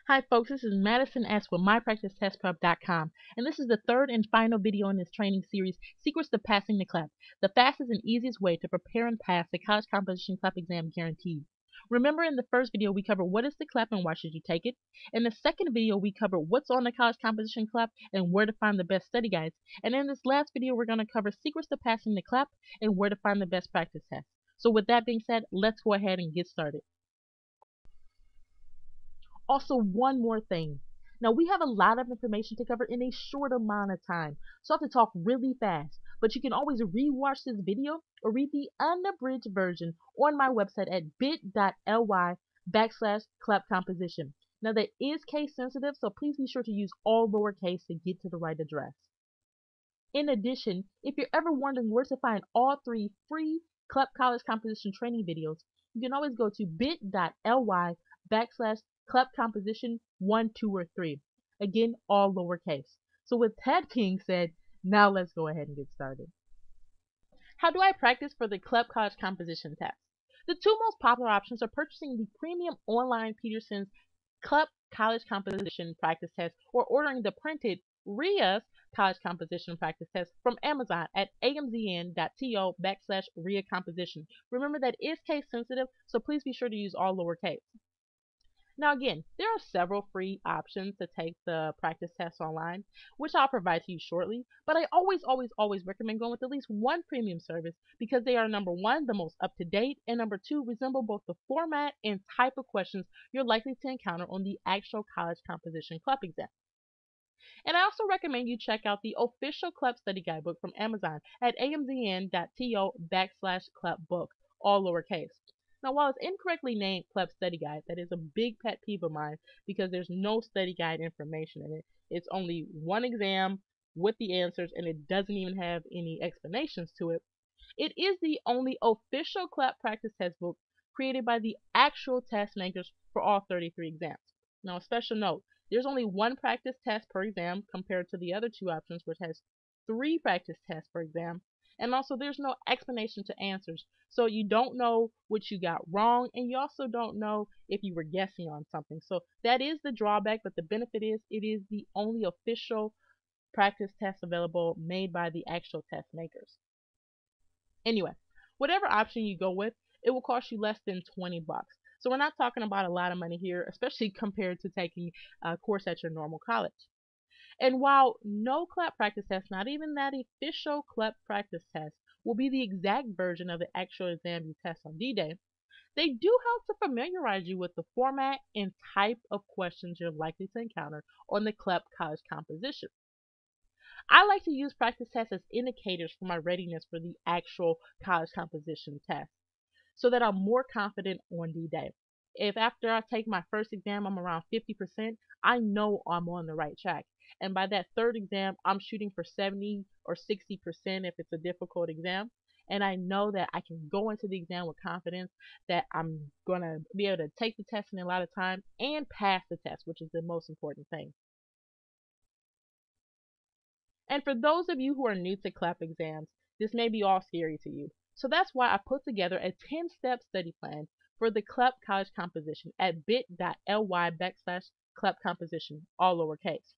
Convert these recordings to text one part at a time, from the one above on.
Hi folks, this is Madison S. with MyPracticeTestPrep.com, and this is the third and final video in this training series, Secrets to Passing the CLEP, the fastest and easiest way to prepare and pass the College Composition CLEP exam guaranteed. Remember, in the first video we covered what is the CLEP and why should you take it. In the second video we covered what's on the College Composition CLEP and where to find the best study guides. And in this last video we're going to cover secrets to passing the CLEP and where to find the best practice tests. So with that being said, let's go ahead and get started. Also, one more thing. Now, we have a lot of information to cover in a short amount of time, so I have to talk really fast. But you can always rewatch this video or read the unabridged version on my website at bit.ly/CLEP composition. Now, that is case sensitive, so please be sure to use all lowercase to get to the right address. In addition, if you're ever wondering where to find all three free CLEP College Composition training videos, you can always go to bit.ly/CLEP composition 1, 2, or 3. Again, all lowercase. So with that being said, now let's go ahead and get started. How do I practice for the CLEP College Composition test? The two most popular options are purchasing the premium online Peterson's CLEP College Composition practice test or ordering the printed RIA's College Composition practice test from Amazon at amzn.to/RIA composition. Remember, that is case sensitive, so please be sure to use all lowercase. Now again, there are several free options to take the practice test online, which I'll provide to you shortly, but I always recommend going with at least one premium service because they are, number one, the most up-to-date, and number two, resemble both the format and type of questions you're likely to encounter on the actual College Composition CLEP exam. And I also recommend you check out the official CLEP study guidebook from Amazon at amzn.to/CLEP book, all lowercase. Now, while it's incorrectly named CLEP Study Guide, that is a big pet peeve of mine because there's no study guide information in it. It's only one exam with the answers, and it doesn't even have any explanations to it. It is the only official CLEP practice test book created by the actual test makers for all 33 exams. Now, a special note, there's only one practice test per exam compared to the other two options, which has 3 practice tests per exam. And also, there's no explanation to answers, so you don't know what you got wrong, and you also don't know if you were guessing on something. So that is the drawback, but the benefit is it is the only official practice test available made by the actual test makers. Anyway, whatever option you go with, it will cost you less than 20 bucks. So we're not talking about a lot of money here, especially compared to taking a course at your normal college. And while no CLEP practice test, not even that official CLEP practice test, will be the exact version of the actual exam you test on D-Day, they do help to familiarize you with the format and type of questions you're likely to encounter on the CLEP College Composition. I like to use practice tests as indicators for my readiness for the actual College Composition test so that I'm more confident on D-Day. If after I take my first exam I'm around 50%, I know I'm on the right track. And by that third exam, I'm shooting for 70 or 60% if it's a difficult exam. And I know that I can go into the exam with confidence that I'm going to be able to take the test in a lot of time and pass the test, which is the most important thing. And for those of you who are new to CLEP exams, this may be all scary to you. So that's why I put together a 10-step study plan for the CLEP College Composition at bit.ly/CLEP composition, all lowercase.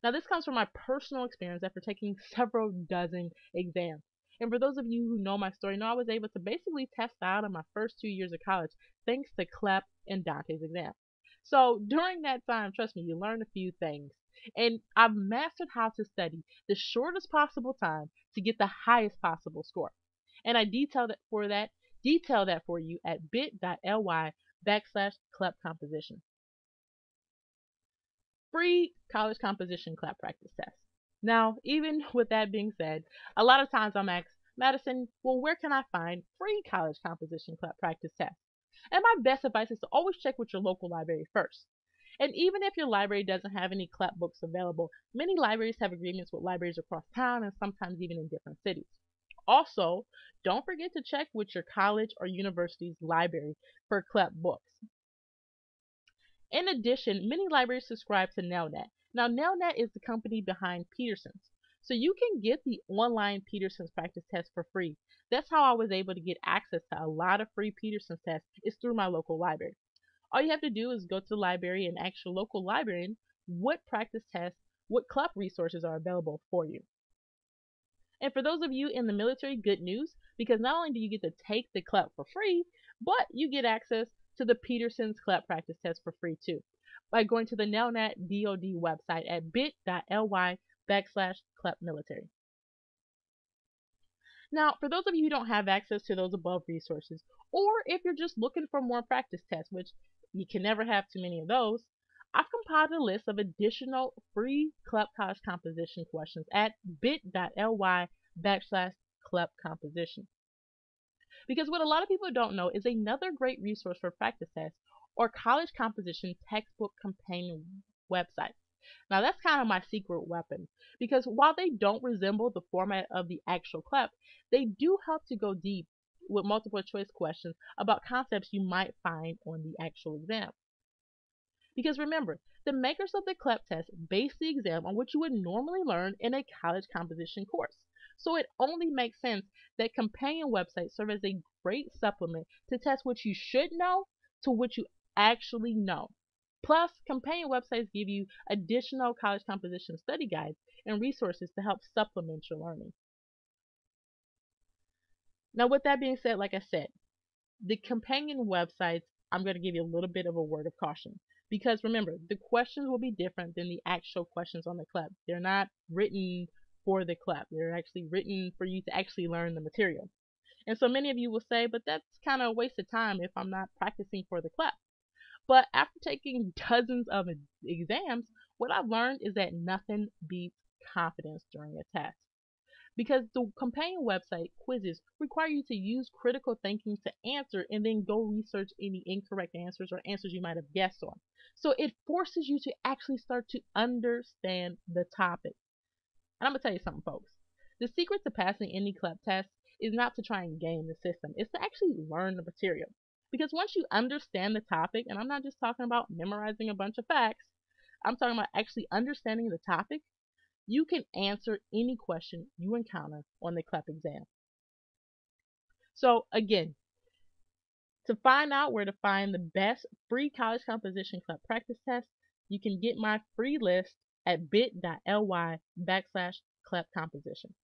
Now, this comes from my personal experience after taking several dozen exams. And for those of you who know my story, know I was able to basically test out in my first 2 years of college thanks to CLEP and Dante's exam. So during that time, trust me, you learn a few things. And I've mastered how to study the shortest possible time to get the highest possible score. And I detail that for you at bit.ly/CLEP composition. Free College Composition CLEP practice test. Now, even with that being said, a lot of times I'm asked, Madison, well, where can I find free College Composition CLEP practice tests? And my best advice is to always check with your local library first. And even if your library doesn't have any CLEP books available, many libraries have agreements with libraries across town and sometimes even in different cities. Also, don't forget to check with your college or university's library for CLEP books. In addition, many libraries subscribe to Nelnet. Now, Nelnet is the company behind Peterson's. So you can get the online Peterson's practice test for free. That's how I was able to get access to a lot of free Peterson's tests, is through my local library. All you have to do is go to the library and ask your local librarian what practice tests, what CLEP resources are available for you. And for those of you in the military, good news, because not only do you get to take the CLEP for free, but you get access to the Peterson's CLEP practice test for free too by going to the Nelnet DoD website at bit.ly/CLEP military. Now, for those of you who don't have access to those above resources, or if you're just looking for more practice tests, which you can never have too many of those, I've compiled a list of additional free CLEP college composition questions at bit.ly/CLEP composition. Because what a lot of people don't know is another great resource for practice tests or college composition textbook companion websites. Now that's kind of my secret weapon because while they don't resemble the format of the actual CLEP, they do help to go deep with multiple choice questions about concepts you might find on the actual exam. Because remember, the makers of the CLEP test base the exam on what you would normally learn in a college composition course. So it only makes sense that companion websites serve as a great supplement to test what you should know to what you actually know. Plus, companion websites give you additional college composition study guides and resources to help supplement your learning. Now, with that being said, like I said, the companion websites, I'm going to give you a little bit of a word of caution. Because remember, the questions will be different than the actual questions on the CLEP. They're not written for the CLEP. They're actually written for you to actually learn the material. And so many of you will say, but that's kind of a waste of time if I'm not practicing for the CLEP. But after taking dozens of exams, what I've learned is that nothing beats confidence during a test. Because the companion website quizzes require you to use critical thinking to answer and then go research any incorrect answers or answers you might have guessed on. So it forces you to actually start to understand the topic. And I'm going to tell you something, folks. The secret to passing any CLEP test is not to try and game the system. It's to actually learn the material. Because once you understand the topic, and I'm not just talking about memorizing a bunch of facts, I'm talking about actually understanding the topic, you can answer any question you encounter on the CLEP exam. So again, to find out where to find the best free college composition CLEP practice test, you can get my free list at bit.ly/CLEP composition.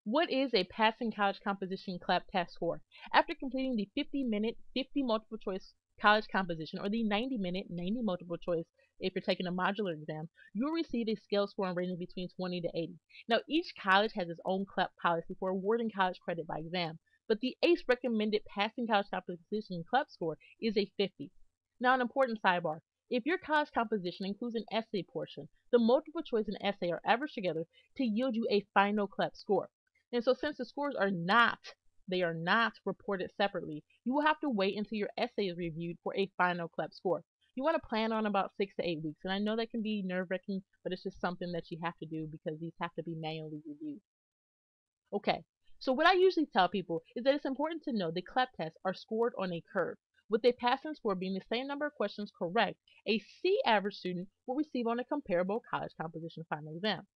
What is a passing college composition CLEP test score? After completing the 50-minute, 50 multiple choice college composition or the 90-minute, 90 multiple choice if you're taking a modular exam, you'll receive a scale score and rating between 20 to 80. Now, each college has its own CLEP policy for awarding college credit by exam, but the ACE recommended passing college composition CLEP score is a 50. Now, an important sidebar. If your college composition includes an essay portion, the multiple choice and essay are averaged together to yield you a final CLEP score. And so since the scores are not reported separately, you will have to wait until your essay is reviewed for a final CLEP score. You want to plan on about 6 to 8 weeks, and I know that can be nerve-wracking, but it's just something that you have to do because these have to be manually reviewed. Okay, so what I usually tell people is that it's important to know the CLEP tests are scored on a curve, with a passing score being the same number of questions correct a C average student will receive on a comparable college composition final exam.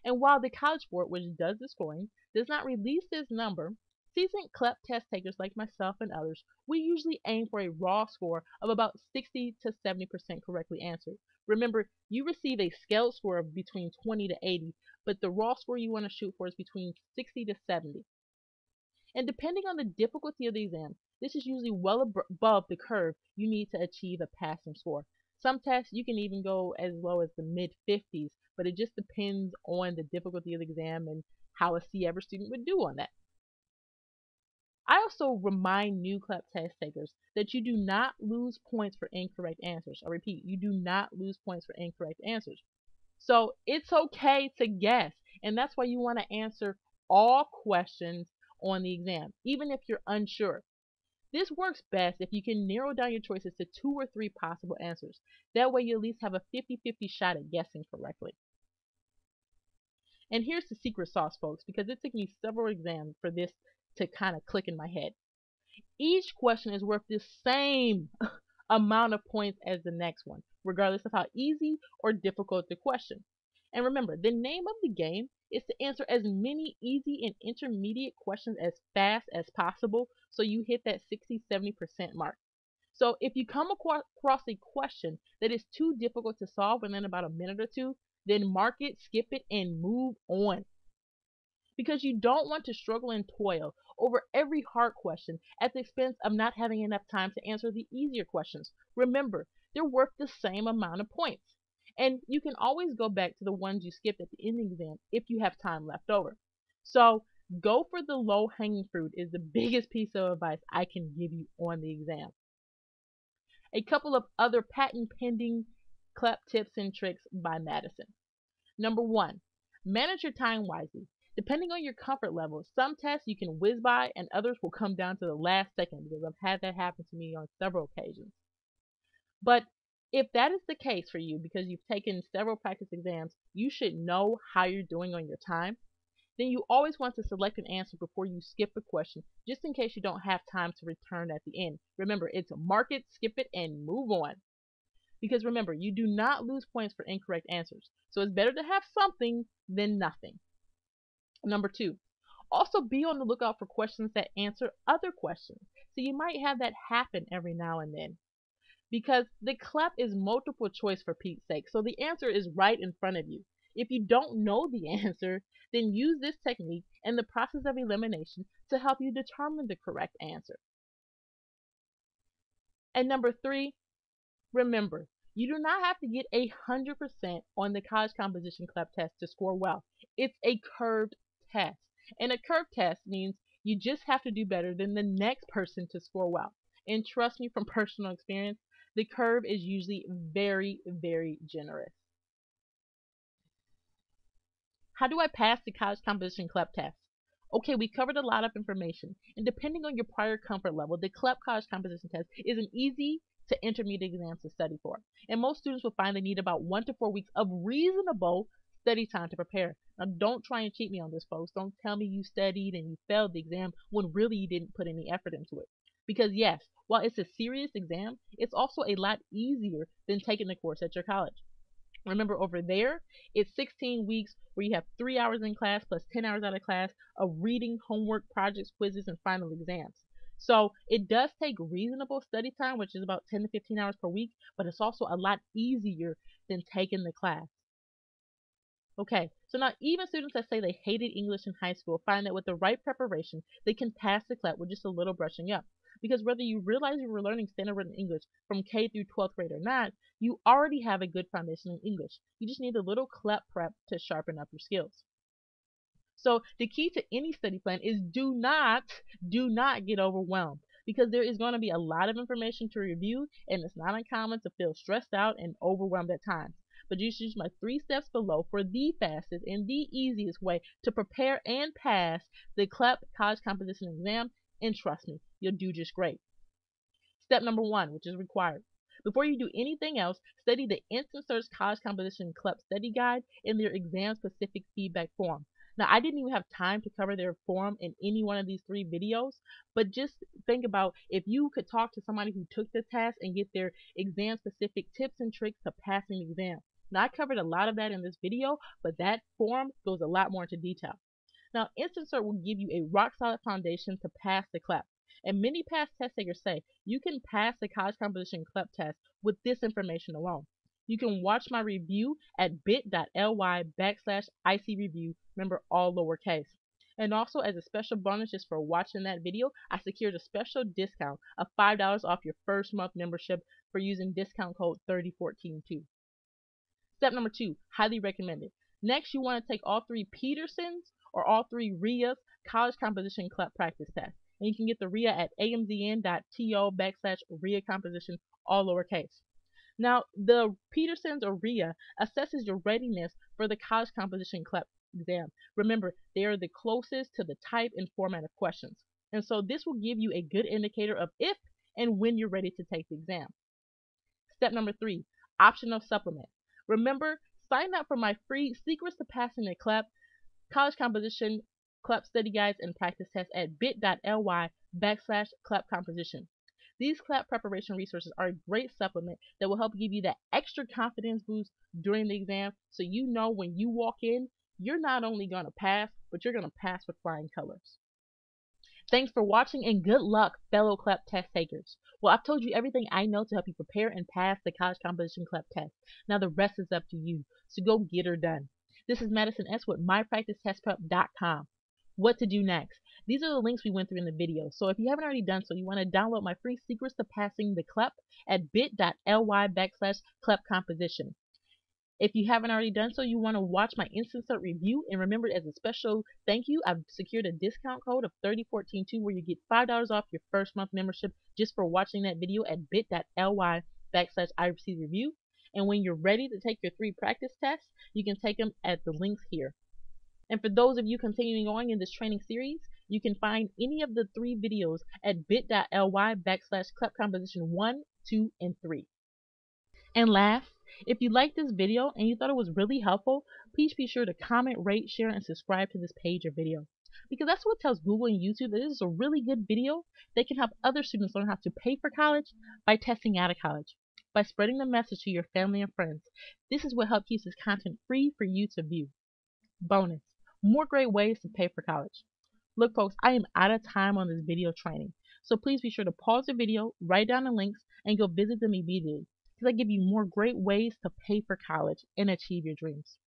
And while the College Board, which does the scoring, does not release this number, seasoned CLEP test takers like myself and others, we usually aim for a raw score of about 60 to 70% correctly answered. Remember, you receive a scaled score of between 20 to 80, but the raw score you want to shoot for is between 60 to 70. And depending on the difficulty of the exam, this is usually well above the curve you need to achieve a passing score. Some tests you can even go as low as the mid 50s, but it just depends on the difficulty of the exam and how a C average student would do on that. I also remind new CLEP test takers that you do not lose points for incorrect answers. I repeat, you do not lose points for incorrect answers. So it's okay to guess, and that's why you want to answer all questions on the exam, even if you're unsure. This works best if you can narrow down your choices to 2 or 3 possible answers. That way you at least have a 50-50 shot at guessing correctly. And here's the secret sauce, folks, because it took me several exams for this to kind of click in my head. Each question is worth the same amount of points as the next one, regardless of how easy or difficult the question. And remember, the name of the game is to answer as many easy and intermediate questions as fast as possible so you hit that 60-70% mark. So if you come across a question that is too difficult to solve within about a minute or two, then mark it, skip it, and move on. Because you don't want to struggle and toil over every hard question at the expense of not having enough time to answer the easier questions. Remember, they're worth the same amount of points. And you can always go back to the ones you skipped at the end of the exam if you have time left over. So go for the low hanging fruit is the biggest piece of advice I can give you on the exam. A couple of other patent pending CLEP tips and tricks by Madison. Number one, manage your time wisely. Depending on your comfort level, some tests you can whiz by and others will come down to the last second because I've had that happen to me on several occasions. But if that is the case for you because you've taken several practice exams, you should know how you're doing on your time. Then you always want to select an answer before you skip a question, just in case you don't have time to return at the end. Remember, it's mark it, skip it, and move on. Because remember, you do not lose points for incorrect answers. So it's better to have something than nothing. Number two, also be on the lookout for questions that answer other questions. So you might have that happen every now and then. Because the CLEP is multiple choice for Pete's sake, so the answer is right in front of you. If you don't know the answer, then use this technique and the process of elimination to help you determine the correct answer. And number three, remember, you do not have to get 100% on the college composition CLEP test to score well. It's a curved test. And a curved test means you just have to do better than the next person to score well. And trust me from personal experience, the curve is usually very, very generous. How do I pass the college composition CLEP test? Okay, we covered a lot of information, and depending on your prior comfort level, the CLEP college composition test is an easy to intermediate exam to study for. And most students will find they need about 1 to 4 weeks of reasonable study time to prepare. Now, don't try and cheat me on this, folks. Don't tell me you studied and you failed the exam when really you didn't put any effort into it. Because yes, while it's a serious exam, it's also a lot easier than taking the course at your college. Remember, over there, it's 16 weeks where you have 3 hours in class plus 10 hours out of class of reading, homework, projects, quizzes, and final exams. So it does take reasonable study time, which is about 10 to 15 hours per week, but it's also a lot easier than taking the class. Okay, so now even students that say they hated English in high school find that with the right preparation, they can pass the CLEP with just a little brushing up. Because whether you realize you were learning standard written English from K through 12th grade or not, you already have a good foundation in English. You just need a little CLEP prep to sharpen up your skills. So the key to any study plan is do not get overwhelmed because there is going to be a lot of information to review and it's not uncommon to feel stressed out and overwhelmed at times. But you should use my 3 steps below for the fastest and the easiest way to prepare and pass the CLEP college composition exam, and trust me, you'll do just great. Step number 1, which is required. Before you do anything else, study the Instant Search College Composition CLEP Study Guide in their exam-specific feedback form. Now, I didn't even have time to cover their form in any one of these 3 videos, but just think about if you could talk to somebody who took the test and get their exam-specific tips and tricks to passing the exam. Now, I covered a lot of that in this video, but that form goes a lot more into detail. Now, Instant Search will give you a rock-solid foundation to pass the CLEP. And many past test takers say you can pass the college composition CLEP test with this information alone. You can watch my review at bit.ly/IC-review, remember all lowercase. And also as a special bonus just for watching that video, I secured a special discount of $5 off your first month membership for using discount code 3014 too. Step number 2, highly recommended. Next, you want to take all 3 Peterson's or all 3 RIA's college composition CLEP practice tests. And you can get the RIA at amzn.to/RIA composition, all lowercase. Now, the Peterson's or RIA assesses your readiness for the college composition CLEP exam. Remember, they are the closest to the type and format of questions. And so this will give you a good indicator of if and when you're ready to take the exam. Step number 3, optional supplement. Remember, sign up for my free Secrets to Passing the CLEP college composition CLEP study guides and practice tests at bit.ly/CLEP composition. These CLEP preparation resources are a great supplement that will help give you that extra confidence boost during the exam so you know when you walk in, you're not only going to pass, but you're going to pass with flying colors. Thanks for watching and good luck, fellow CLEP test takers. Well, I've told you everything I know to help you prepare and pass the college composition CLEP test. Now the rest is up to you, so go get her done. This is Madison S. with mypracticetestprep.com. What to do next? These are the links we went through in the video, so if you haven't already done so, you want to download my free secrets to passing the CLEP at bit.ly/CLEP composition. If you haven't already done so, you want to watch my instant cert review, and remember, as a special thank you, I've secured a discount code of 30142 where you get $5 off your first month membership just for watching that video at bit.ly/IRC review. And when you're ready to take your 3 practice tests, you can take them at the links here. And for those of you continuing on in this training series, you can find any of the 3 videos at bit.ly/CLEP composition 1, 2, and 3. And last, if you liked this video and you thought it was really helpful, please be sure to comment, rate, share, and subscribe to this page or video. Because that's what tells Google and YouTube that this is a really good video that can help other students learn how to pay for college by testing out of college, by spreading the message to your family and friends. This is what helps keep this content free for you to view. Bonus, more great ways to pay for college. Look folks, I am out of time on this video training, so please be sure to pause the video, write down the links, and go visit them immediately, because I give you more great ways to pay for college and achieve your dreams.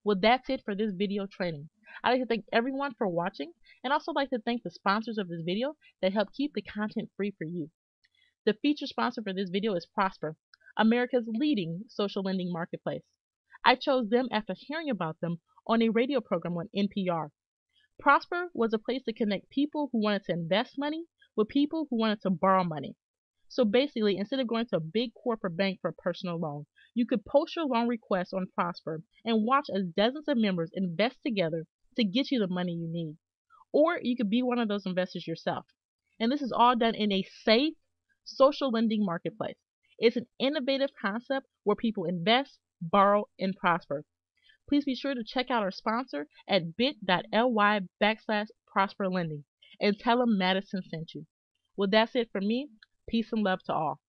Well, that's it for this video training. I'd like to thank everyone for watching, and also like to thank the sponsors of this video that help keep the content free for you. The featured sponsor for this video is Prosper, America's leading social lending marketplace. I chose them after hearing about them on a radio program on NPR. Prosper was a place to connect people who wanted to invest money with people who wanted to borrow money. So basically, instead of going to a big corporate bank for a personal loan, you could post your loan request on Prosper and watch as dozens of members invest together to get you the money you need. Or you could be one of those investors yourself. And this is all done in a safe social lending marketplace. It's an innovative concept where people invest, borrow, and prosper. Please be sure to check out our sponsor at bit.ly/prosperlending and tell them Madison sent you. Well, that's it from me. Peace and love to all.